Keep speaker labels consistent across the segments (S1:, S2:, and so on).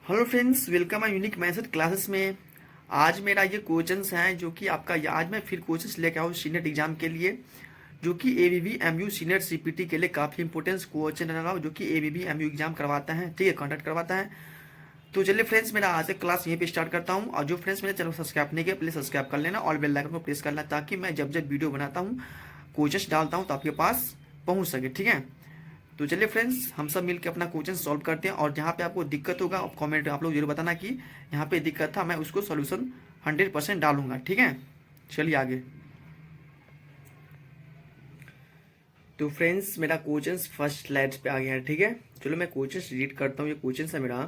S1: Hello friends, welcome my unique method classes में। आज मेरा ये क्वेश्चंस हैं जो कि आपका आज मैं फिर क्वेश्चंस लेके आऊँ सीनियर एग्जाम के लिए, जो कि एबीबी एमयू सीनियर सीपीटी के लिए काफ़ी इंपॉर्टेंस क्वेश्चन है जो कि एबीबी एमयू एग्जाम करवाता है, ठीक है, कंडक्ट करवाता है। तो चलिए फ्रेंड्स, मेरा आज से क्लास यहीं पे स्टार्ट करता हूँ। और जो फ्रेंड्स मेरे चैनल को सब्सक्राइब नहीं किया, प्लीज सब्सक्राइब कर लेना और बेल आइकन को प्रेस करना, ताकि मैं जब जब वीडियो बनाता हूँ, क्वेश्चंस डालता हूँ, तो आपके पास पहुँच सके, ठीक है। तो चलिए फ्रेंड्स, हम सब मिलकर अपना क्वेश्चन सॉल्व करते हैं। और जहाँ पे आपको दिक्कत होगा कमेंट आप लोग जरूर बताना कि यहाँ पे दिक्कत था, मैं उसको सॉल्यूशन 100% डालूंगा, ठीक है। चलिए आगे। तो फ्रेंड्स, मेरा क्वेश्चन फर्स्ट स्लाइड पे आ गया है, ठीक है। चलो मैं क्वेश्चन रीड करता हूँ। ये क्वेश्चन है मेरा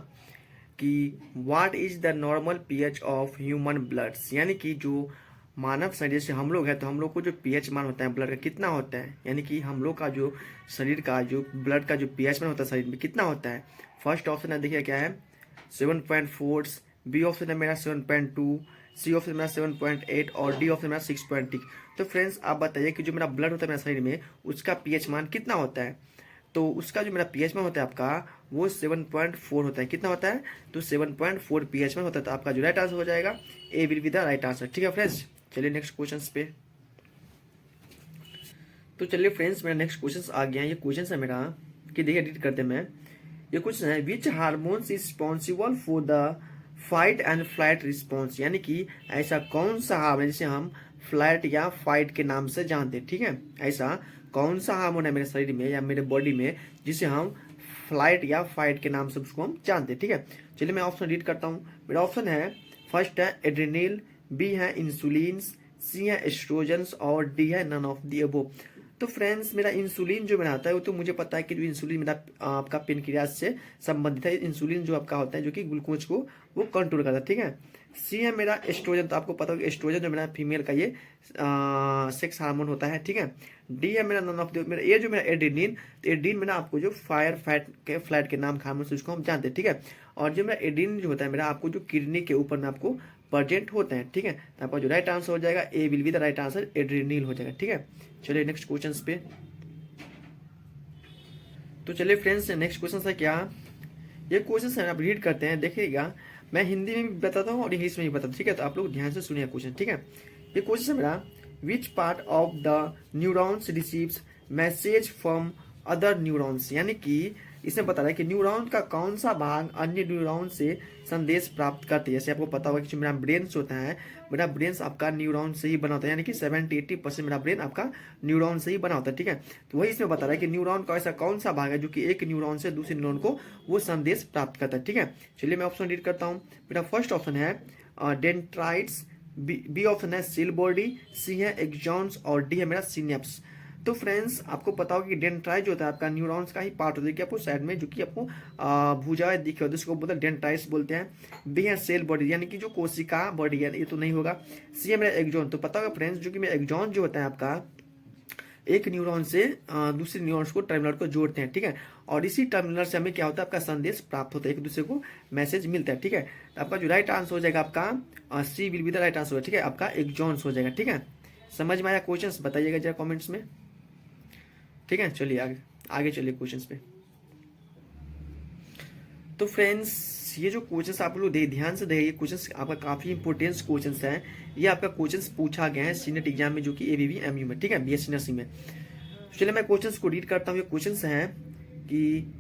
S1: कि what is the normal pH of human bloods, यानी कि जो मानव शरीर से हम लोग हैं, तो हम लोग को जो पीएच मान होता है ब्लड का कितना होता है, यानी कि हम लोग का जो शरीर का जो ब्लड का जो पीएच मान होता है शरीर में कितना होता है। फर्स्ट ऑप्शन है, देखिए क्या है, 7.4, बी ऑप्शन है मेरा 7.2, सी ऑप्शन मेरा 7.8 और डी ऑप्शन मेरा 6.6। तो फ्रेंड्स आप बताइए कि जो मेरा ब्लड होता है मेरा शरीर में, उसका पीएच मान कितना होता है। तो उसका जो मेरा पीएच मान होता है आपका, वो 7.4 होता है। कितना होता है, तो 7.4 पीएच मान होता है। तो आपका जो राइट आंसर हो जाएगा A will be the right answer, ठीक है फ्रेंड्स। चलिए नेक्स्ट क्वेश्चन पे। तो चलिए फ्रेंड्स, मेरा नेक्स्ट क्वेश्चन आ गया है। ये क्वेश्चन है मेरा कि देखिए रीड करते हैं। मैं ये क्वेश्चन है, विच hormones is responsible for the fight and flight response, यानी कि ऐसा कौन सा हार्मोन जिसे हम फ्लाइट या फाइट के नाम से जानते हैं, ठीक है। ऐसा कौन सा हार्मोन है मेरे शरीर में या मेरे बॉडी में जिसे हम फ्लाइट या फाइट के नाम से उसको हम जानते हैं, ठीक है। चलिए मैं ऑप्शन रीड करता हूँ। मेरा ऑप्शन है, फर्स्ट है एड्रेनल, बी है इंसुलिन, सी है एस्ट्रोजन्स और डी है नन ऑफ दी अबोव। तो फ्रेंड्स, मेरा इंसुलिन जो बनाता है वो तो मुझे पता है कि जो इंसुलिन मेरा आपका पेनक्रियास से संबंधित है। इंसुलिन जो आपका होता है जो कि ग्लूकोज को वो कंट्रोल करता है, ठीक है। सी है मेरा एस्ट्रोजन, तो आपको पता होगा एस्ट्रोजन जो मेरा फीमेल का ये सेक्स हार्मोन होता है, ठीक है। डी है मेरा नन ऑफ द, मेरा ये जो मेरा एड्रेनलिन, तो एड्रेनलिन मेरा आपको जो फायर फैट के फ्लैट के नाम हार्मोन से उसको हम जानते हैं, ठीक है। और जो मेरा एड्रेनलिन जो होता है मेरा आपको जो किडनी के ऊपर में आपको प्रेजेंट होते हैं, ठीक है। तो आपका जो राइट आंसर हो जाएगा A will be the right answer, adrenaline हो जाएगा, ठीक है। चलिए नेक्स्ट क्वेश्चन पे। तो चलिए फ्रेंड्स, नेक्स्ट क्वेश्चन है क्या, ये क्वेश्चन है आप रीड करते हैं, देखिएगा। मैं हिंदी में भी बताता हूँ और इंग्लिश में भी बताता हूँ, ठीक है। तो आप लोग ध्यान से सुनिए क्वेश्चन, ठीक है। ये क्वेश्चन है मेरा, which part of the neurons receives message from other neurons, यानी कि इसमें बता रहा है कि न्यूरॉन का कौन सा भाग अन्य न्यूरॉन से संदेश प्राप्त करते हैं। जैसे आपको पता होगा कि जो मेरा ब्रेन होता है, मेरा ब्रेन आपका न्यूरॉन से ही बना होता है, यानी कि 70-80% मेरा ब्रेन आपका न्यूरॉन से ही बना होता है, ठीक है। तो वही इसमें बता रहा है कि न्यूरॉन का ऐसा कौन सा भाग है जो कि एक न्यूरॉन से दूसरे न्यूरॉन को वो संदेश प्राप्त करता है, ठीक है। चलिए मैं ऑप्शन रीड करता हूँ। मेरा फर्स्ट ऑप्शन है डेंड्राइट्स, बी ऑप्शन है सेल बॉडी, सी है एक्सॉन्स और डी है मेरा सिनेप्स। तो फ्रेंड्स आपको पता होगा कि डेंड्राइट जो होता है आपका न्यूरॉन्स का ही पार्ट होता है कि आपको साइड में जो कि आपको भुजा दिखे होता है, उसको बोलते हैं डेंड्राइट्स बोलते हैं। बी है सेल बॉडी, यानी कि जो कोशिका बॉडी है, ये तो नहीं होगा। सी है मेरा एक्सॉन, तो पता होगा फ्रेंड्स जो कि मेरा एक्सॉन जो होता है आपका एक न्यूरॉन से दूसरे न्यूरॉन्स को टर्मिनल को जोड़ते हैं, ठीक है। और इसी टर्मिनल से हमें क्या होता है, आपका संदेश प्राप्त होता है, एक दूसरे को मैसेज मिलता है, ठीक है। तो आपका जो राइट आंसर हो जाएगा आपका C will be the right answer, ठीक है। आपका एक्सॉन्स हो जाएगा, ठीक है। समझ में आया क्वेश्चन, बताइएगा जरा कॉमेंट्स में, ठीक है। चलिए आगे आगे चलिए क्वेश्चंस पे। तो फ्रेंड्स, ये जो क्वेश्चंस आप लोग ध्यान से देखिए, क्वेश्चंस आपका काफी इंपॉर्टेंट क्वेश्चंस है। ये आपका क्वेश्चंस पूछा गया है सीनेट एग्जाम में, जो कि एबीबी एमयू में, ठीक है, बीएससी नर्सिंग में। चलिए मैं क्वेश्चंस को रीड करता हूँ। ये क्वेश्चंस हैं कि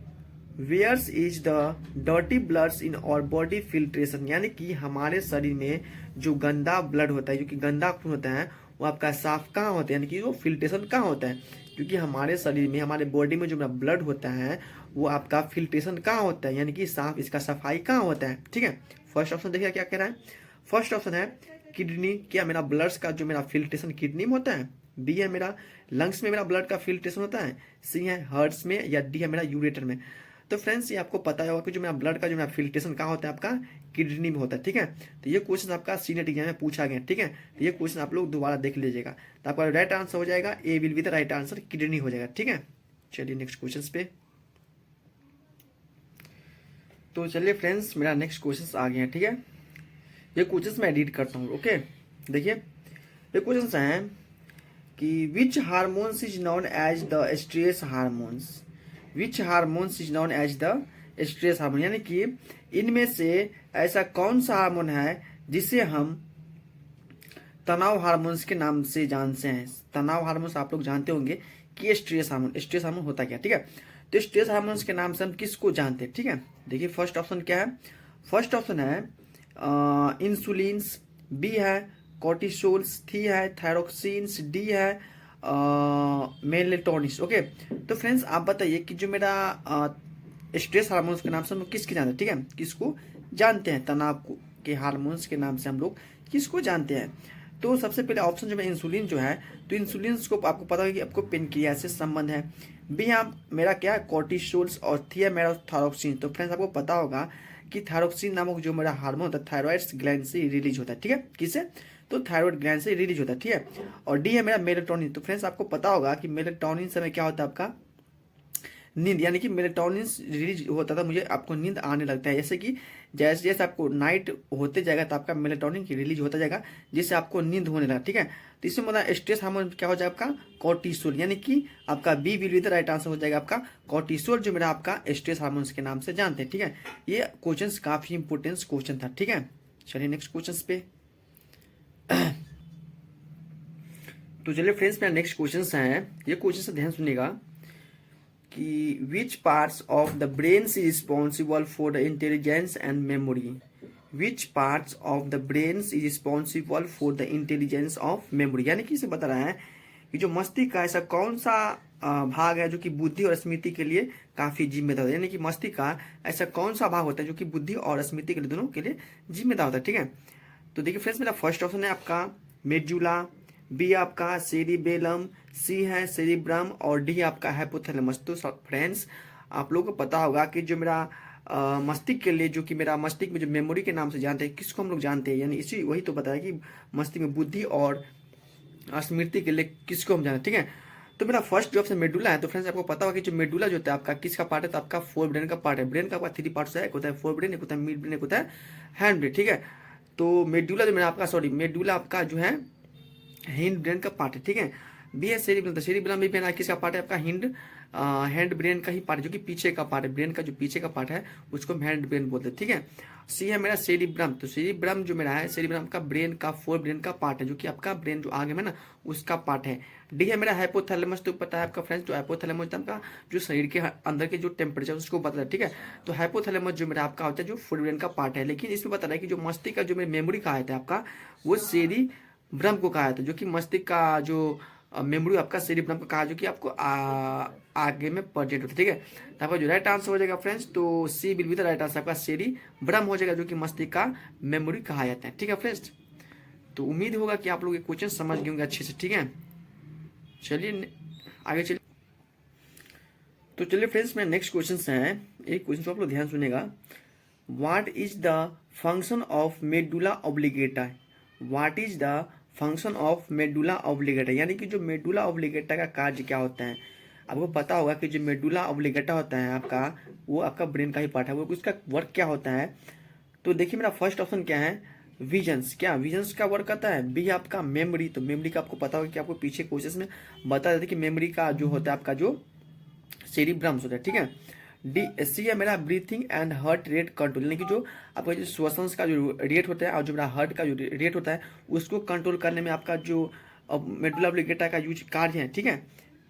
S1: where's is the dirty bloods in our body filtration, यानी कि हमारे शरीर में जो गंदा ब्लड होता है, जो कि गंदा खून होता है, वो आपका साफ कहाँ होता है, यानी कि वो फिल्ट्रेशन कहाँ होता है। क्योंकि हमारे शरीर में हमारे बॉडी में जो मेरा ब्लड होता है वो आपका फिल्ट्रेशन कहाँ होता है, यानी कि साफ, इसका सफाई कहाँ होता है, ठीक है। फर्स्ट ऑप्शन देखिए क्या कह रहा है। फर्स्ट ऑप्शन है किडनी, क्या मेरा ब्लड का जो मेरा फिल्ट्रेशन किडनी में होता है। बी है मेरा लंग्स में मेरा ब्लड का फिल्ट्रेशन होता है। सी है हार्ट्स में, या डी है मेरा यूरेटर में। तो फ्रेंड्स ये आपको पता होगा कि जो मेरा ब्लड का जो मेरा फिल्ट्रेशन कहाँ होता है, आपका किडनी में होता है, ठीक है। तो ये क्वेश्चन आपका सीनेट एग्जाम में पूछा गया, ठीक है। तो ये क्वेश्चन आप लोग दोबारा देख लीजिएगा, तो आपका राइट आंसर हो जाएगा A will be the right answer, kidney हो जाएगा, ठीक है। चलिए नेक्स्ट क्वेश्चन पे। तो चलिए फ्रेंड्स, मेरा नेक्स्ट क्वेश्चन आ गया है, ठीक है। ये क्वेश्चन मैं एडिट करता हूँ, ओके। देखिए ये क्वेश्चन है कि which hormones is known as the stress hormones, which hormones is known as the stress hormone, यानी कि इनमें से ऐसा कौन सा हार्मोन है जिसे हम तनाव हार्मोन्स के नाम से जानते हैं। तनाव हार्मोन्स आप लोग जानते होंगे कि स्ट्रेस हार्मोन होता क्या, ठीक है। तो स्ट्रेस हार्मोन्स के नाम से हम किसको जानते हैं, ठीक है। देखिए फर्स्ट ऑप्शन क्या है, फर्स्ट ऑप्शन है इंसुलिन्स, बी है कॉर्टिसोल्स, सी है थायरोक्सिन्स, डी है मेलेटोनिस। ओके, तो फ्रेंड्स आप बताइए कि जो मेरा स्ट्रेस हार्मोन्स के नाम से हम लोग किसके जानते हैं, ठीक है, किसको जानते हैं, के हार्मोन्स के नाम से हम लोग किसको जानते हैं। तो सबसे पहले ऑप्शन जो है इंसुलिन जो है, तो इंसुलिन को आपको पता है कि आपको पेनक्रियास से संबंध है। बी आप मेरा क्या है कॉर्टिसोल्स, और थी है मेरा थायरोक्सिन। तो फ्रेंड्स आपको पता होगा कि थायरोक्सिन नामक जो मेरा हार्मोन होता है थायराइड ग्लैंड से रिलीज होता है, ठीक है, किससे, तो थायराइड ग्लैंड से रिलीज होता है, ठीक है। और डी है मेरा मेलेटोनिन। तो फ्रेंड्स आपको पता होगा कि मेलेटोनिन समय क्या होता है आपका नींद, यानी कि मेलेटोनिन रिलीज होता था, मुझे आपको नींद आने लगता है। जैसे कि जैसे जैसे आपको नाइट होते जाएगा तो आपका मेलेटोनिन की रिलीज होता जाएगा, जिससे आपको नींद होने लगा, ठीक है। तो इसमें मतलब स्ट्रेस हार्मोन क्या हो जाएगा आपका कॉर्टिसोल, यानी कि आपका b will be the right answer हो जाएगा आपका कॉर्टिसोल, जो मेरा आपका स्ट्रेस हार्मोन्स के नाम से जानते हैं, ठीक है। ये क्वेश्चन काफी इंपोर्टेंट क्वेश्चन था, ठीक है। चलिए नेक्स्ट क्वेश्चन पे। तो चलिए फ्रेंड्स मेरा नेक्स्ट क्वेश्चन है, ये क्वेश्चन से ध्यान सुनिएगा कि which parts of the brain is responsible for the intelligence and memory. Which parts of the brain is responsible for the intelligence of memory, यानी कि इसे बता रहा है कि जो मस्तिष्क का ऐसा कौन सा भाग है जो कि बुद्धि और स्मृति के लिए काफी जिम्मेदार है, यानी कि मस्तिष्क का ऐसा कौन सा भाग होता है जो कि बुद्धि और स्मृति के लिए दोनों के लिए जिम्मेदार होता है, ठीक है। तो देखिए फ्रेंड्स मेरा फर्स्ट ऑप्शन है आपका मेडुला, बी आपका सेरिबेलम, सी है सेरिब्रम, और डी आपका हाइपोथैलेमस। तो फ्रेंड्स आप लोगों को पता होगा कि जो मेरा मस्तिष्क के लिए, जो कि मेरा मस्तिष्क में जो मेमोरी के नाम से जानते हैं, किसको हम लोग जानते हैं, यानी इसी वही तो बताया कि मस्तिष्क में बुद्धि और स्मृति के लिए किसको हम जानते हैं, ठीक है। तो मेरा फर्स्ट जो ऑप्शन मेडुला है। तो फ्रेंड्स आपको पता होगा कि जो मेडुला जो होता है आपका किसका पार्ट है, तो आपका फोर ब्रेन का पार्ट है। ब्रेन का आपका थ्री पार्ट्स है, एक होता है फोर ब्रेन, एक होता है मिड ब्रेन, एक होता है हैंड ब्रेन, ठीक है। तो मेडुला जो मेरा आपका मेडुला आपका जो है हिंड ब्रेन का पार्ट है, ठीक है। बी है सेरिब्रम, तो सेरिब्रम भी किसका पार्ट है आपका हैंड ब्रेन का ही पार्ट है, जो कि पीछे का पार्ट है, ब्रेन का जो पीछे का पार्ट है उसको हम हैंड ब्रेन बोलते हैं, ठीक है। सी है मेरा सेरिब्रम, तो सेरिब्रम जो मेरा है, सेरिब्रम का ब्रेन का फोर ब्रेन का पार्ट है, जो कि आपका ब्रेन जो आगे में ना उसका पार्ट है। डी है मेरा हाइपोथैलेमस, तो पता है आपका फ्रेंड्स जो हाइपोथैलेमस आपका जो शरीर के अंदर के जो टेम्परेचर उसको बताता है, ठीक है। तो हाइपोथैलेमस जो मेरा आपका होता है जो फोर ब्रेन का पार्ट है, लेकिन इसमें बता रहा है कि जो मस्तिष्क का जो मेरी मेमोरी कहा था आपका वो सेरिब्रम को कहा था, जो कि मस्तिष्क का जो मेमोरी आपका सेरिब्रम को कहा, जो कि आपको आगे में प्रेजेंट होता है, ठीक है। तो आपका जो राइट आंसर हो जाएगा फ्रेंड्स, तो C will be the right answer, आपका सेरिब्रम हो जाएगा, जो कि मस्तिष्क का मेमोरी कहा जाता है, ठीक है फ्रेंड्स। तो उम्मीद होगा कि आप लोग ये क्वेश्चन समझ गए होंगे अच्छे से, ठीक है। चलिए आगे चलिए। तो चलिए फ्रेंड्स मेरा नेक्स्ट क्वेश्चन है, एक क्वेश्चन को आप लोग ध्यान सुनेगा। What is the function of medulla oblongata. What is the function of medulla oblongata, यानी कि जो मेडुला ऑब्लिगेटा का कार्य क्या होता है। आपको पता होगा कि जो मेडुला ऑब्लिगेटा होता है आपका, वो आपका ब्रेन का ही पार्ट है, वो उसका वर्क क्या होता है। तो देखिए मेरा फर्स्ट ऑप्शन क्या है विजन्स, क्या विजन्स का वर्क करता है। बी आपका मेमोरी, तो मेमोरी का आपको पता होगा कि आपको पीछे क्वेश्चन में बता देते कि मेमोरी का जो होता है आपका जो सेरिब्रम्स होता है, ठीक है। डी सी है मेरा breathing and heart rate control, यानी कि जो आपका जो श्वसन का जो रेट होता है और जो मेरा हार्ट का जो रेट होता है उसको कंट्रोल करने में आपका जो मेडुला ऑब्लिगेटा का यूज कार्य है, ठीक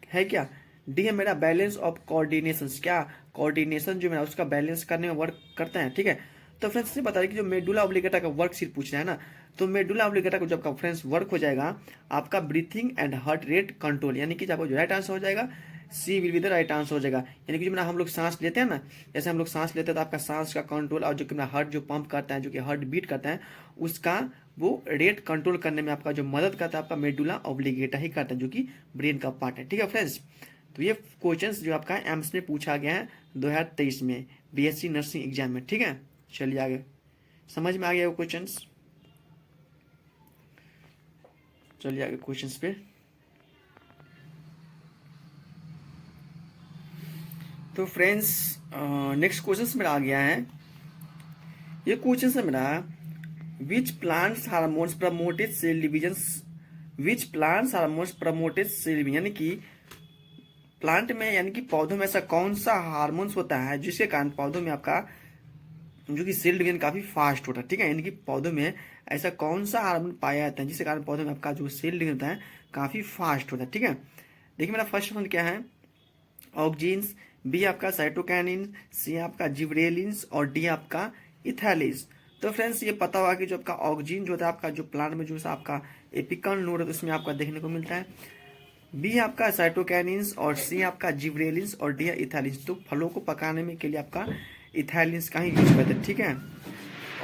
S1: है क्या। डी है मेरा बैलेंस ऑफ कोऑर्डिनेशन, क्या कोऑर्डिनेशन जो मेरा उसका बैलेंस करने में वर्क करता है, ठीक है। तो फ्रेंड्स से बता दें कि जो मेडुला ऑब्लिगेटा का वर्क सिर्फ पूछना है ना, तो मेडुला ऑब्लिगेटा को जब का फ्रेंड्स वर्क हो जाएगा आपका breathing and heart rate control, यानी कि आपको जो राइट आंसर हो जाएगा C will be the right answer हो जाएगा। यानी कि जो मेरा हम लोग सांस लेते हैं ना, जैसे हम लोग सांस लेते हैं तो आपका सांस का कंट्रोल और जो कि मेरा हार्ट जो पंप करता है, जो कि हार्ट बीट करता है, उसका वो रेट कंट्रोल करने में आपका जो मदद करता है आपका मेडुला ऑब्लिगेटा ही करता है, जो कि ब्रेन का पार्ट है, ठीक है फ्रेंड्स। तो ये क्वेश्चन जो आपका एम्स में पूछा गया है 2023 में बीएससी नर्सिंग एग्जाम में, ठीक है। चलिए आगे, समझ में आ गया वो क्वेश्चन। चलिए आगे क्वेश्चन पे। तो फ्रेंड्स नेक्स्ट क्वेश्चन मेरा आ गया है, ये क्वेश्चन है मेरा which plants hormones promoted cell division. Which plants hormones promoted cell division, यानी कि प्लांट में यानी कि पौधों में ऐसा कौन सा हार्मोन्स होता है जिसके कारण पौधों में आपका जो कि सेल डिवीजन काफी फास्ट होता है, ठीक है। यानी कि पौधों में ऐसा कौन सा हार्मोन पाया जाता है जिसके कारण पौधों में आपका जो सेल डिवीजन होता है काफी फास्ट होता है, ठीक है। देखिए मेरा फर्स्ट ऑप्शन क्या है, ऑक्जीन्स, बी आपका साइटोकाइनिन, सी आपका जिबरेलिन्स और डी आपका इथाइलिन्स। तो फ्रेंड्स ये पता होगा कि जो आपका ऑक्जीन जो होता है आपका जो प्लांट में जो आपका एपिकल नोड है उसमें आपका देखने को मिलता है, बी आपका साइटोकाइनिन्स और सी आपका जिबरेलिन्स और डी इथाइलिन्स। तो फलों को पकाने में के लिए आपका इथाइलिन्स का ही यूज करते हैं, ठीक है।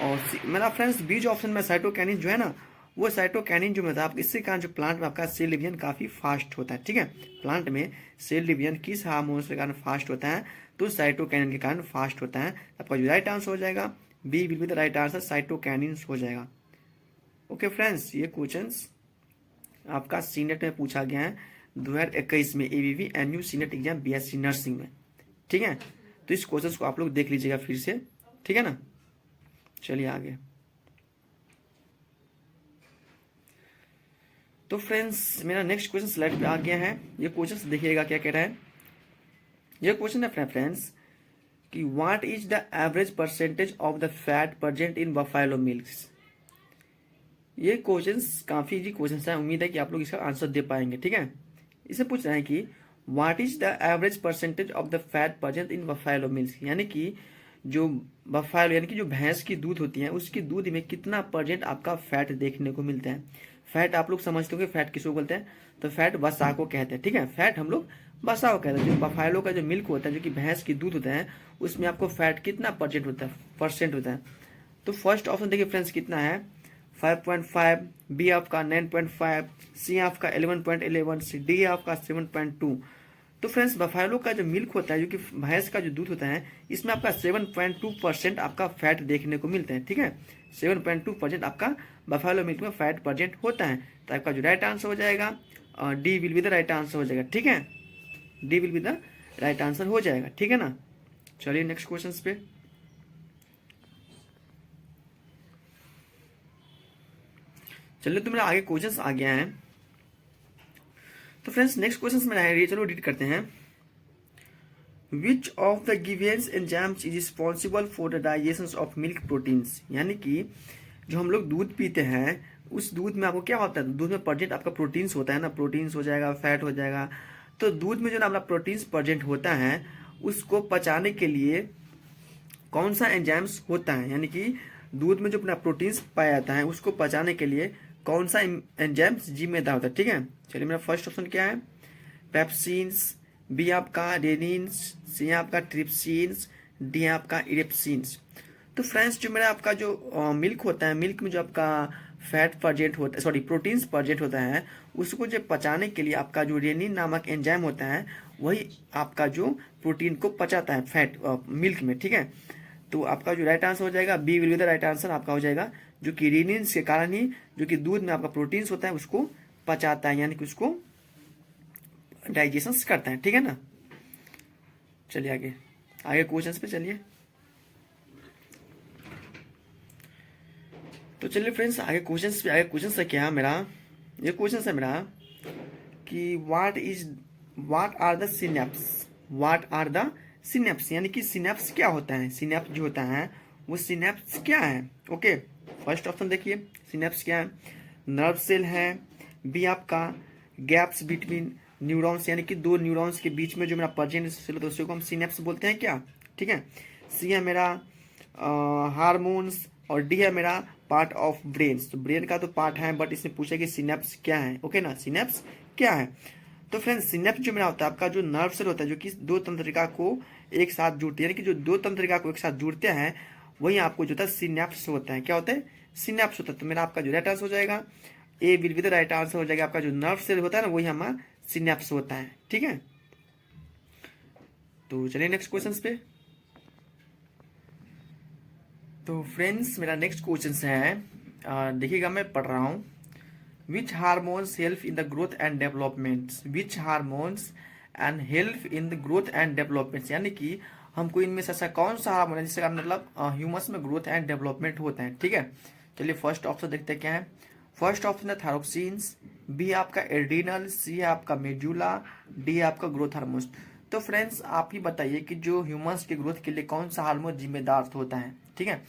S1: और मेरा फ्रेंड्स बी जो ऑप्शन में साइटोकाइनिन जो है ना, वो साइटोकाइनिन जो मतलब इससे कारण जो प्लांट में आपका सेल डिवीजन काफी फास्ट होता है, ठीक है। प्लांट में सेल डिवीजन किस हार्मोन के कारण फास्ट होता है, तो साइटोकाइनिन के कारण फास्ट होता है। आपका जो राइट आंसर हो जाएगा b will be the right answer, cytokinin हो जाएगा। ओके फ्रेंड्स, ये क्वेश्चंस आपका सीनेट में पूछा गया है 2021 में, ABV NU CNET exam BSc nursing में, ठीक है। तो इस क्वेश्चन को आप लोग देख लीजिएगा फिर से, ठीक है ना। चलिए आगे। तो फ्रेंड्स मेरा नेक्स्ट क्वेश्चन स्लाइड पे आ गया है। ये क्वेश्चन देखिएगा क्या कह रहा है। ये क्वेश्चन है फ्रेंड्स कि what is the average percentage of the fat present in buffalo milks. ये क्वेश्चंस काफी इजी क्वेश्चंस है, उम्मीद है कि आप लोग इसका आंसर दे पाएंगे, ठीक है। इसे पूछ रहे हैं कि what is the average percentage of the fat present in buffalo milk, यानी कि जो बफेलो यानी कि जो भैंस की दूध होती है उसकी दूध में कितना परसेंट आपका फैट देखने को मिलता है। फैट आप लोग समझते हो कि फैट किसको बोलते हैं, तो फैट वसा को कहते हैं, ठीक है। फैट हम लोग वसा को कहते हैं। जो बफेलो का जो मिल्क होता है जो कि भैंस की दूध होता है उसमें आपको फैट कितना परसेंट होता है। तो फर्स्ट ऑप्शन देखिए फ्रेंड्स कितना है 5.5, बी आपका 9.5, सी आपका 11.11, डी आपका 7.2। तो फ्रेंड्स बफेलो का जो मिल्क होता है जो कि भैंस का जो दूध होता है इसमें आपका 7.2% आपका फैट देखने को मिलता है, ठीक है। 7.2% आपका बफेलो मिल्क में फैट प्रेजेंट होता है। तो आपका जो राइट आंसर हो जाएगा D will be the right answer हो जाएगा, ठीक है। D will be the right answer हो जाएगा, ठीक है ना। चलिए नेक्स्ट क्वेश्चन पे। चलिए तो मेरा आगे क्वेश्चंस आ गया है। तो फ्रेंड्स नेक्स्ट क्वेश्चंस में आए, चलो रीड करते हैं। विच of the Givens enzymes is responsible for the digestion of milk proteins, यानी कि जो हम लोग दूध पीते हैं उस दूध में आपको क्या होता है, दूध में प्रेजेंट आपका प्रोटीन्स होता है ना, प्रोटीन्स हो जाएगा, फैट हो जाएगा। तो दूध में जो ना अपना प्रोटीन्स प्रेजेंट होता है उसको पचाने के लिए कौन सा एंजाइम्स होता है, यानी कि दूध में जो अपना प्रोटीन्स पाया जाता है उसको पचाने के लिए कौन सा एंजाइम्स जिम्मेदार होता है, ठीक है। चलिए मेरा फर्स्ट ऑप्शन क्या है, पेप्सिन्स, बी आपका रेनिन्स, सी आपका ट्रिप्सिन्स, डी आपका इरेप्सिन्स। तो फ्रेंड्स जो मेरा आपका जो मिल्क होता है, मिल्क में जो आपका फैट प्रेजेंट होता है, सॉरी प्रोटीन्स प्रेजेंट होता है, उसको जो पचाने के लिए आपका जो रेनिन नामक एंजाइम होता है वही आपका जो प्रोटीन को पचाता है फैट मिल्क में, ठीक है। तो आपका जो राइट आंसर हो जाएगा b will be the right answer आपका हो जाएगा, जो कि रेनिन के कारण ही जो कि दूध में आपका प्रोटीन्स होता है उसको पचाता है, यानी कि उसको डाइजेशन करता है, ठीक है ना। चलिए आगे आगे क्वेश्चंस पे चलिए। तो चलिए फ्रेंड्स आगे क्वेश्चंस पे, आगे क्वेश्चन है क्या मेरा, ये क्वेश्चन है मेरा कि what are the synapse, what are the synapse, यानी कि सिनेप्स क्या होता है, सिनेप्स जो होता है वो सिनेप्स क्या है। ओके फर्स्ट ऑप्शन देखिए सिनेप्स क्या है, नर्व सेल है, बी आपका गैप्स बिटवीन न्यूरॉन्स, यानी कि दो न्यूरॉन्स के बीच में जो मेरा प्रेजेंट सेल होता है उसको हम सिनेप्स बोलते हैं क्या, ठीक है। सी है मेरा हार्मोन्स और डी है मेरा पार्ट ऑफ ब्रेन। तो ब्रेन का तो पार्ट है बट इसमें पूछा कि सिनेप्स क्या है, ओके ना, सिनेप्स क्या है। तो फ्रेंड्स सिनेप्स जो मेरा होता है आपका जो नर्व सेल होता है जो कि दो तंत्रिका को एक साथ जुड़ती है, यानी कि जो दो तंत्रिका को एक साथ जुड़ते हैं वही आपको जो होता है सिनेप्स होता है, क्या होता है, सिनेप्स होता है। तो मेरा आपका जो राइट आंसर हो जाएगा A will be the right answer हो जाएगा, आपका जो नर्व सेल होता है ना वही हमारा सिनेप्स होता है, ठीक है। तो चलिए नेक्स्ट क्वेश्चन पे। तो फ्रेंड्स मेरा नेक्स्ट क्वेश्चन है, देखिएगा मैं पढ़ रहा हूँ, विच hormones help in the growth and development, which hormones and help in the growth and development, यानी कि हमको इनमें से ऐसा कौन सा हार्मोन है जिससे मतलब ह्यूमस में ग्रोथ एंड डेवलपमेंट होता है, ठीक है। चलिए फर्स्ट ऑप्शन देखते हैं क्या है, फर्स्ट ऑप्शन है थायरोक्सिन्स, बी आपका एड्रीनल, सी है आपका मेडुला, डी है आपका ग्रोथ हार्मोन्स। तो फ्रेंड्स आप ही बताइए कि जो ह्यूमंस के ग्रोथ के लिए कौन सा हार्मोन जिम्मेदार होता है, ठीक है।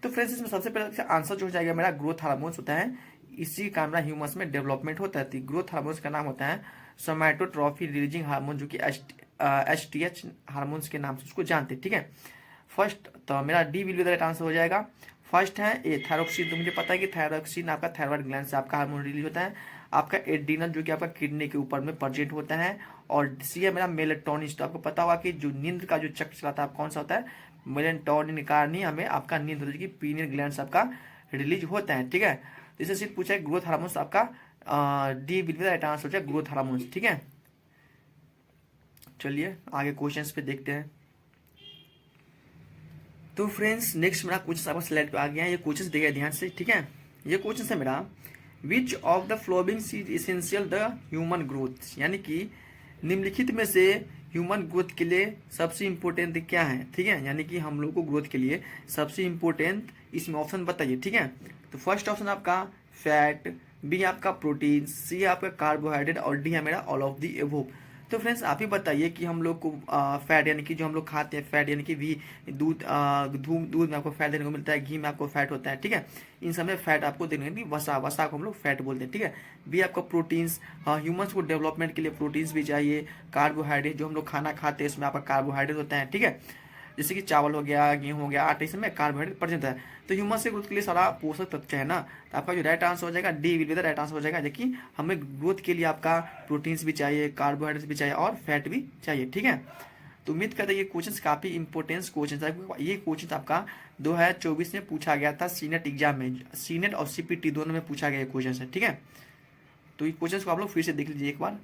S1: तो फ्रेंड्स इसमें सबसे पहले आंसर जो हो जाएगा मेरा ग्रोथ हार्मोन्स होता है, इसी का मेरा ह्यूमंस में डेवलपमेंट होता है। ग्रोथ हार्मोन्स का नाम होता है सोमैटोट्रॉफी रिलीजिंग हार्मोन, जो कि एसटीएच हार्मोन्स के नाम से उसको जानते हैं, ठीक है। फर्स्ट तो मेरा D will be the right answer हो जाएगा। फर्स्ट है ए थायरोक्सिन, तो मुझे पता है कि थायरोक्सिन आपका थायराइड ग्लैंड से आपका हार्मोन रिलीज होता है। आपका एड्रीनल जो कि आपका किडनी के ऊपर में प्रेजेंट होता है, और सी है मेरा मेलेटोनिन। तो आपको पता होगा कि जो नींद का जो चक्र चलाता है कौन सा होता है, मेलेटोनिन के कारण ही हमें आपका नींद होता है, कि पीनियल ग्लैंड से आपका रिलीज होता है, ठीक है। तो इसे सिर्फ पूछा है ग्रोथ हार्मोन्स आपका D will be the right answer हो जाए ग्रोथ हार्मोन्स, ठीक है। चलिए आगे क्वेश्चंस पे देखते हैं। तो फ्रेंड्स नेक्स्ट मेरा क्वेश्चन आपका स्लाइड पे आ गया है, ये क्वेश्चन देखिए ध्यान से, ठीक है। ये क्वेश्चन है मेरा, विच of the following is essential the human growth, यानी कि निम्नलिखित में से ह्यूमन ग्रोथ के लिए सबसे इंपॉर्टेंट क्या है, ठीक है। यानी कि हम लोग को ग्रोथ के लिए सबसे इंपॉर्टेंट इसमें ऑप्शन बताइए, ठीक है। तो फर्स्ट ऑप्शन आपका फैट, बी आपका प्रोटीन, सी आपका कार्बोहाइड्रेट, और डी है मेरा ऑल ऑफ दी एबोव। तो फ्रेंड्स आप ही बताइए कि हम लोग को फैट यानी कि जो हम लोग खाते हैं फैट, यानी कि भी दूध दूध में आपको फैट देने को मिलता है, घी में आपको फैट होता है, ठीक है। इन सब में फैट आपको देने को, वसा वसा को हम लोग फैट बोलते हैं, ठीक है। बी आपका प्रोटीन्स, ह्यूमंस को डेवलपमेंट के लिए प्रोटीन्स भी चाहिए। कार्बोहाइड्रेट जो हम लोग खाना खाते हैं इसमें आपका कार्बोहाइड्रेट होता है, ठीक है। जैसे कि चावल हो गया, गेहूं हो गया, आटे, इसमें कार्बोहाइड्रेट प्रेजेंट है। तो ह्यूमन से ग्रोथ के लिए सारा पोषक तत्व है ना, तो आपका जो राइट आंसर हो जाएगा D will be the right answer हो जाएगा। देखिए हमें ग्रोथ के लिए आपका प्रोटीन्स भी चाहिए, कार्बोहाइड्रेट्स भी चाहिए, और फैट भी चाहिए, ठीक है। तो उम्मीद करते हैं ये क्वेश्चन काफी इंपॉर्टेंस क्वेश्चन है। ये क्वेश्चन आपका 2024 में पूछा गया था सीनेट एग्जाम में, सीनेट और सीपीटी दोनों में पूछा गया क्वेश्चन है, ठीक है। तो ये क्वेश्चन को आप लोग फिर से देख लीजिए एक बार।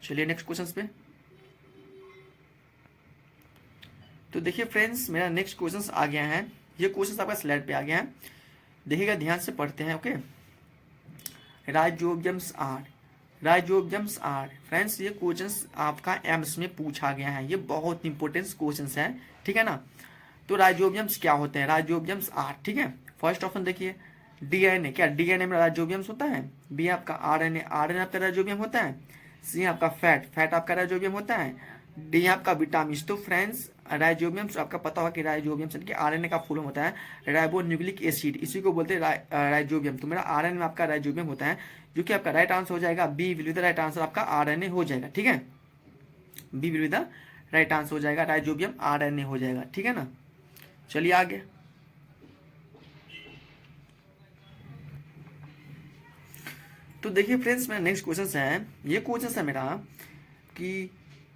S1: चलिए नेक्स्ट क्वेश्चन पे। तो देखिए फ्रेंड्स मेरा नेक्स्ट क्वेश्चन आ गया है, ये क्वेश्चन आपका स्लाइड पे आ गया है, देखिएगा ध्यान से पढ़ते हैं, ओके। राइजोबियम्स आर, राइजोबियम्स आर, फ्रेंड्स ये क्वेश्चन आपका एम्स में पूछा गया है, ये बहुत इंपॉर्टेंट क्वेश्चन है, ठीक है ना। तो राइजोबियम्स क्या होते हैं, राइजोबियम्स आर, ठीक है। फर्स्ट ऑप्शन देखिए डीएनए, क्या डीएनए में राइजोबियम्स होता है। बी आपका आरएनए, आरएनए आपका राइजोबियम होता है। सी आपका फैट, फैट आपका राइजोबियम होता है। डी आपका विटामिन। तो फ्रेंड्स राइजोबियम्स आपका पता होगा कि राइजोबियम्स यानी कि आरएनए का फुल होता है राइबोन्यूक्लिक एसिड, इसी को बोलते हैं राइजोबियम। तो मेरा आरएनए में आपका राइजोबियम होता है, जो कि आपका राइट आंसर हो जाएगा b will be the right answer, आपका आरएनए हो जाएगा, ठीक है। B will be the right answer हो जाएगा, राइजोबियम आरएनए हो जाएगा, ठीक है ना। चलिए आगे। तो देखिए फ्रेंड्स मेरा नेक्स्ट क्वेश्चन है, ये क्वेश्चन है मेरा कि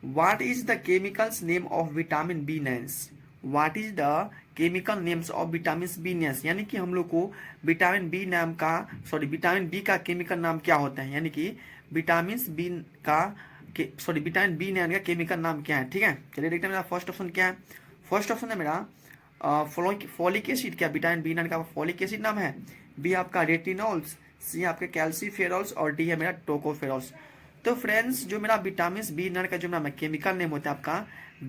S1: what is the chemicals name of vitamin b nines, what is the chemical names of vitamin b nines, यानी कि हम लोग को विटामिन बी नाम का, सॉरी विटामिन बी का केमिकल नाम क्या होता है, यानी कि विटामिन बी का सॉरी विटामिन बी नाइन का केमिकल नाम क्या है, ठीक है। चलिए देखते हैं मेरा फर्स्ट ऑप्शन क्या है। फर्स्ट ऑप्शन है मेरा फॉलिक एसिड, क्या विटामिन बी नाइन का फॉलिक एसिड नाम है। बी आपका रेटिनॉल्स, सी आपके कैल्सीफेरॉल्स, और डी है मेरा टोकोफेरॉल्स। तो फ्रेंड्स जो मेरा विटामिन बी नाइन का जो नाम है केमिकल नेम होता है आपका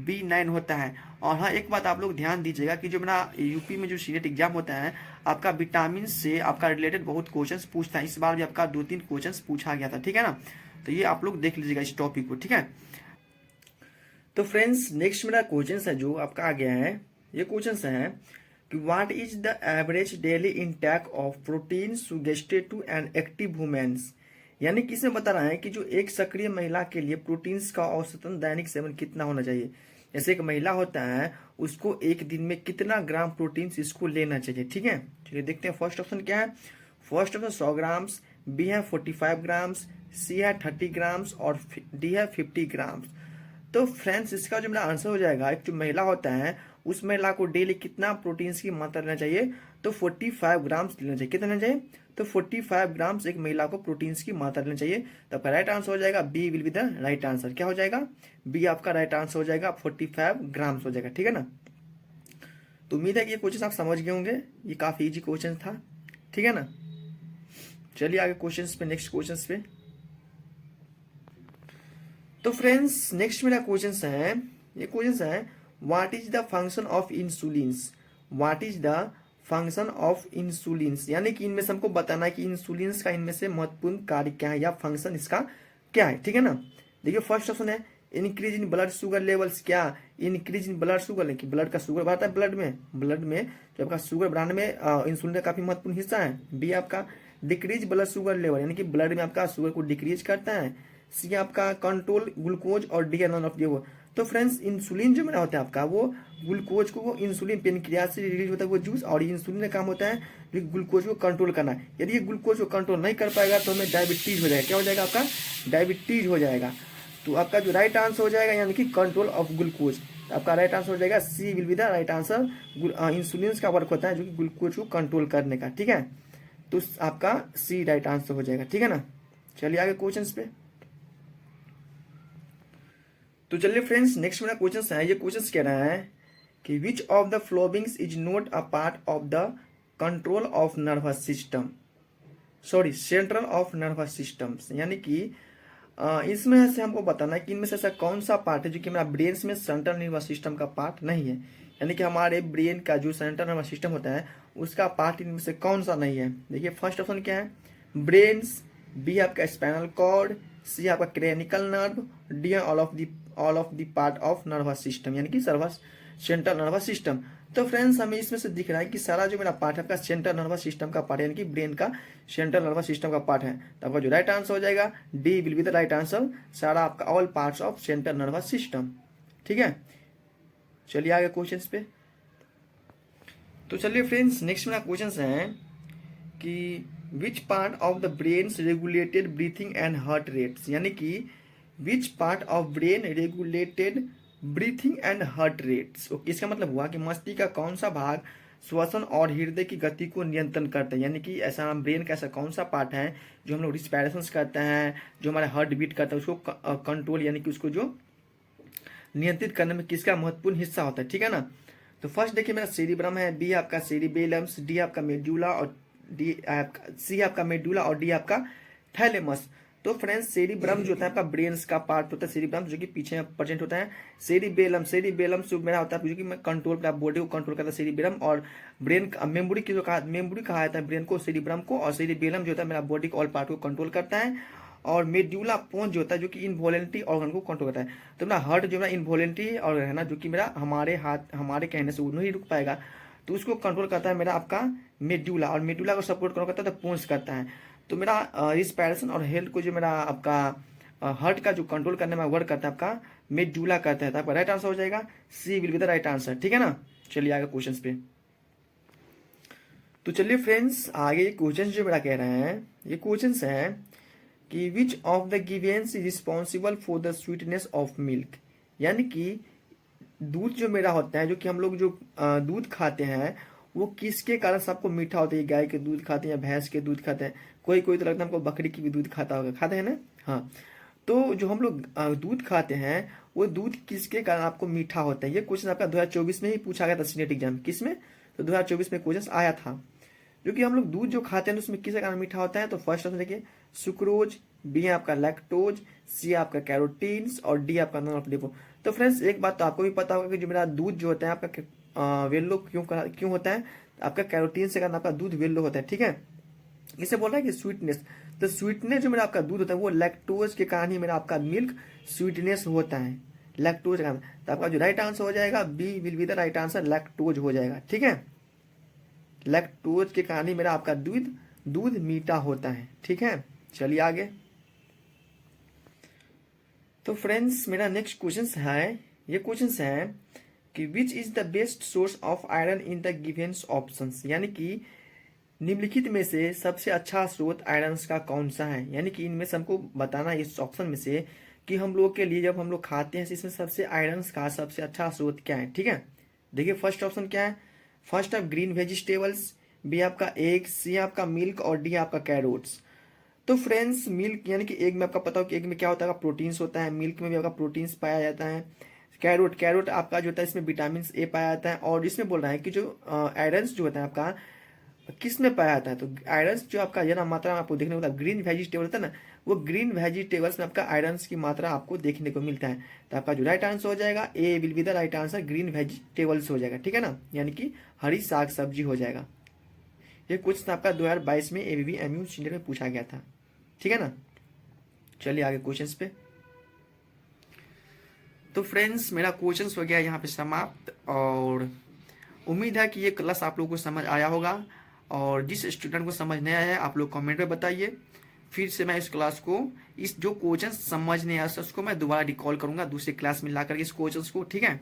S1: B9 होता है। और हाँ एक बात आप लोग ध्यान दीजिएगा कि जो मेरा यूपी में जो सीनेट एग्जाम होता है आपका विटामिन से आपका रिलेटेड बहुत क्वेश्चंस पूछता है, इस बार भी आपका 2-3 क्वेश्चंस पूछा गया था, ठीक है ना। तो ये आप लोग देख लीजिएगा इस टॉपिक को, ठीक है। तो फ्रेंड्स नेक्स्ट मेरा क्वेश्चन है जो आपका आ गया है, ये क्वेश्चन है कि what is the average daily intake of protein suggested to an active womens, यानी कि इसमें बता रहा है कि जो एक सक्रिय महिला के लिए प्रोटीन्स का औसतन दैनिक सेवन कितना होना चाहिए। जैसे एक महिला होता है उसको एक दिन में कितना ग्राम प्रोटीन्स इसको लेना चाहिए, ठीक है। चलिए देखते हैं फर्स्ट ऑप्शन क्या है। फर्स्ट ऑप्शन 100 ग्राम्स, बी है 45 ग्राम्स, सी है 30 ग्राम्स, और डी है 50 ग्राम्स। तो फ्रेंड्स इसका जो मेरा आंसर हो जाएगा, एक जो महिला होता है उस महिला को डेली कितना प्रोटीन्स की मात्रा लेना चाहिए, तो 45 ग्राम्स लेना चाहिए। कितना लेना चाहिए, तो 45 ग्राम्स एक महिला को प्रोटीन्स की मात्रा लेना चाहिए। तो आपका राइट आंसर हो जाएगा b will be the right answer. क्या हो जाएगा, बी आपका राइट आंसर हो जाएगा, 45 ग्राम्स हो जाएगा, ठीक है ना। तो उम्मीद है कि ये क्वेश्चन आप समझ गए होंगे, ये काफी इजी क्वेश्चन था, ठीक है ना। चलिए आगे क्वेश्चन पे, नेक्स्ट क्वेश्चन पे। तो फ्रेंड्स नेक्स्ट मेरा क्वेश्चन है, ये क्वेश्चन है what is the function of insulin, what is the function of insulin, यानी कि इनमें से हमको बताना है कि इंसुलिन का इनमें से महत्वपूर्ण कार्य क्या है या फंक्शन इसका क्या है, ठीक है ना। देखिए फर्स्ट ऑप्शन है increase in blood sugar levels, क्या इंक्रीज इन ब्लड शुगर, कि ब्लड का शुगर बढ़ता है ब्लड में जो आपका शुगर बढ़ाने में इंसुलिन का काफी महत्वपूर्ण हिस्सा है। बी आपका डिक्रीज ब्लड शुगर लेवल, यानी कि ब्लड में आपका शुगर को डिक्रीज करता है। सी आपका कंट्रोल ग्लूकोज, और डी नॉन ऑफ वो। तो फ्रेंड्स इंसुलिन जो मेरा होता है आपका वो ग्लूकोज को, वो इंसुलिन पेनक्रियास से रिलीज होता है वो जूस, और इंसुलिन का काम होता है जो ग्लूकोज को कंट्रोल करना है। यदि ये ग्लूकोज को कंट्रोल नहीं कर पाएगा तो हमें डायबिटीज हो जाएगा। क्या हो जाएगा आपका? डायबिटीज हो जाएगा। तो आपका जो राइट आंसर हो जाएगा यानी कि कंट्रोल ऑफ ग्लूकोज, तो आपका राइट आंसर हो जाएगा C will be the right answer. Insulin का वर्क होता है जो कि ग्लूकोज को कंट्रोल करने का, ठीक है। तो आपका सी राइट आंसर हो जाएगा, ठीक है ना। चलिए आगे क्वेश्चंस पे। तो चलिए फ्रेंड्स नेक्स्ट मेरा क्वेश्चन है, ये क्वेश्चन कह रहा है कि which of the followings is not a part of the control of nervous system, sorry central of nervous system, यानी कि इसमें से हमको बताना है कि इनमें से ऐसा कौन सा पार्ट है जो कि हमारा ब्रेन में सेंट्रल नर्वस सिस्टम का पार्ट नहीं है, यानी कि हमारे ब्रेन का जो सेंट्रल नर्वस सिस्टम होता है उसका पार्ट इनमें से कौन सा नहीं है। देखिए फर्स्ट ऑप्शन क्या है? ब्रेन्स, बी आपका स्पाइनल कॉर्ड, सी आपका cranial nerve, D all of the part of nervous system, यानी कि सेंट्रल नर्वस सिस्टम। तो फ्रेंड्स हमें इसमें से दिख रहा है कि सारा जो मेरा पार्ट है आपका सेंट्रल नर्वस सिस्टम का पार्ट है, यानी कि ब्रेन का सेंट्रल नर्वस सिस्टम का पार्ट है। तो आपका जो राइट आंसर हो जाएगा D will be the right answer, सारा आपका all parts of central nervous system, ठीक है। चलिए आगे क्वेश्चंस पे। तो चलिए फ्रेंड्स नेक्स्ट मेरा क्वेश्चन है कि which part of the brain regulated breathing and heart rates, यानी कि which part of brain regulated breathing and heart rates. इसका मतलब हुआ कि मस्तिष्क का कौन सा भाग श्वसन और हृदय की गति को नियंत्रण करता है, यानी कि ऐसा ब्रेन का ऐसा कौन सा पार्ट है जो हम लोग रिस्पायरेशन करते हैं, जो हमारा हार्ट बीट करता है उसको कंट्रोल यानी कि उसको जो नियंत्रित करने में किसका महत्वपूर्ण हिस्सा होता है, ठीक है ना। तो फर्स्ट देखिए मेरा सेरिब्रम है, बी आपका सेरिबेलम्स, डी आपका मेडुला, और सी आपका मेडुला, और डी आपका थैलेमस। तो फ्रेंड्स सेरिब्रम जो होता है आपका ब्रेन्स का पार्ट होता है, सेरिब्रम जो कि पीछे प्रेजेंट होता है। सेरिबेलम जो मेरा होता है जो कि कंट्रोल बॉडी को कंट्रोल करता है सेरिब्रम, और ब्रेन मेमोरी की जो मेमोरी कहा जाता है ब्रेन को, सेरिब्रम को, और सेरिबेलम जो होता है मेरा बॉडी को ऑल पार्ट को कंट्रोल करता है। और मेड्यूला पोन्स जो होता है जो कि इनवॉलेंट्री ऑर्गन को कंट्रोल करता है। तो मेरा हार्ट जो मेरा इनवॉलेंट्री ऑर्गन है ना, जो कि मेरा हमारे कहने से वो नहीं रुक पाएगा, तो उसको कंट्रोल करता है मेरा आपका मेड्यूला, और मेड्यूला को सपोर्ट करता है तो पोन्स करता है। तो मेरा रिस्पायरेशन और हेल्थ को जो मेरा आपका हार्ट का जो कंट्रोल करने में वर्क करता है आपका मेड्यूला करता है। तो आपका राइट आंसर हो जाएगा C will be the right answer, ठीक है ना। चलिए आगे क्वेश्चन पे। तो चलिए फ्रेंड्स आगे क्वेश्चन जो मेरा कह रहे हैं, ये क्वेश्चन है कि which of the Givens is responsible for the sweetness of milk, यानी कि दूध जो मेरा होता है जो कि हम लोग जो दूध खाते हैं वो किसके कारण सबको मीठा होता है। गाय के दूध खाते हैं या भैंस के दूध खाते हैं, कोई कोई तो लगता है हमको बकरी की भी दूध खाता होगा, खाते हैं ना। हाँ, तो जो हम लोग दूध खाते हैं वो दूध किसके कारण आपको मीठा होता है। ये क्वेश्चन आपका 2024 में ही पूछा गया था सीनेट एग्जाम, किसमें? तो 2024 में क्वेश्चन आया था जो कि हम लोग दूध जो खाते हैं उसमें किसके कारण मीठा होता है। तो फर्स्ट ऑप्शन देखिए सुक्रोज, बी आपका लैक्टोज, सी आपका कैरोटीन्स, और डी आपका नॉन ऑफ डेपो। तो फ्रेंड्स एक बात तो आपको भी पता होगा कि जो मेरा दूध जो होता है आपका वेल्लो क्यों होता है, आपका कैरोटीन से कारण आपका दूध वेल्लो होता है, ठीक है। इसे बोल रहा है कि स्वीटनेस, तो स्वीटनेस जो मेरा आपका दूध होता है वो लैक्टोज के कारण ही मेरा आपका मिल्क स्वीटनेस होता है, लैक्टोज के कारण। तो आपका जो राइट आंसर हो जाएगा b will be the right answer, lactose हो जाएगा, ठीक है। लैक्टोज के कारण ही मेरा आपका दूध मीठा होता है, ठीक है। चलिए आगे। तो फ्रेंड्स मेरा नेक्स्ट क्वेश्चन है, ये क्वेश्चन है कि which is the best source of iron in the given options, यानी कि निम्नलिखित में से सबसे अच्छा स्रोत आयरन का कौन सा है। यानी कि इनमें से हमको बताना इस ऑप्शन में से कि हम लोग के लिए जब हम लोग खाते हैं इसमें सबसे आयरन का सबसे अच्छा स्रोत क्या है, ठीक है। देखिए फर्स्ट ऑप्शन क्या है, first of green vegetables, b आपका एग, सी आपका मिल्क, और डी आपका कैरोट्स। तो फ्रेंड्स मिल्क यानी कि एग में आपका पता हो कि एग में क्या होता है, प्रोटीन्स होता है, मिल्क में भी आपका प्रोटीन्स पाया जाता है। कैरोट आपका जो होता है इसमें विटामिन ए पाया जाता है। और इसमें बोल रहा है कि जो आयरन जो होता है आपका किस में पाया जाता है, तो आयरन जो आपका ज्यादा मात्रा में आपको देखने को ग्रीन वेजिटेबल होता है ना, वो ग्रीन वेजिटेबल्स में आपका आयरन की मात्रा आपको देखने को मिलता है। तो आपका जो राइट आंसर हो जाएगा A will be the right answer, green vegetables हो जाएगा, ठीक है ना, यानी कि हरी साग सब्जी हो जाएगा। ये क्वेश्चन आपका 2022 में एबीवी एमयू सीनियर में पूछा गया था, ठीक है ना। चलिए आगे क्वेश्चंस पे। तो फ्रेंड्स मेरा क्वेश्चंस हो गया यहाँ पे समाप्त, और उम्मीद है कि ये क्लास आप लोगों को समझ आया होगा। और जिस स्टूडेंट को समझ नहीं आया है आप लोग कमेंट में बताइए, फिर से मैं इस क्लास को, इस जो क्वेश्चन समझ नहीं आया उसको मैं दोबारा रिकॉल करूंगा दूसरे क्लास में ला करके इस क्वेश्चंस को, ठीक है।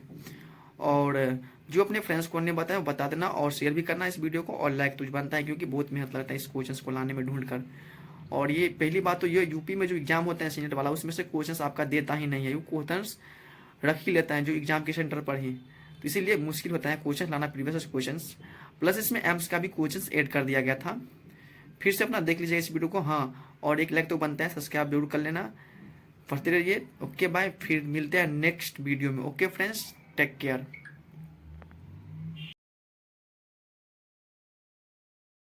S1: और जो अपने फ्रेंड्स को नहीं बताया बता देना, और शेयर भी करना इस वीडियो को, और लाइक तुझ बनता है क्योंकि बहुत मेहनत लगता है इस क्वेश्चंस को लाने में ढूंढ कर। और ये पहली बात तो ये यूपी में जो एग्जाम होता है सीनियर वाला, उसमें से क्वेश्चंस आपका देता ही नहीं है, वो क्वेश्चंस रख ही लेता है जो एग्जाम के सेंटर पर ही, तो इसीलिए मुश्किल होता है क्वेश्चन लाना, प्रीवियस क्वेश्चंस प्लस इसमें एम्स का भी क्वेश्चंस ऐड कर दिया गया था। फिर से अपना देख लीजिए इस वीडियो को, हाँ, और एक लाइक तो बनता है, सब्सक्राइब जरूर कर लेना, पढ़ते रहिए। ओके बाय, फिर मिलते हैं नेक्स्ट वीडियो में। Okay friends, take care.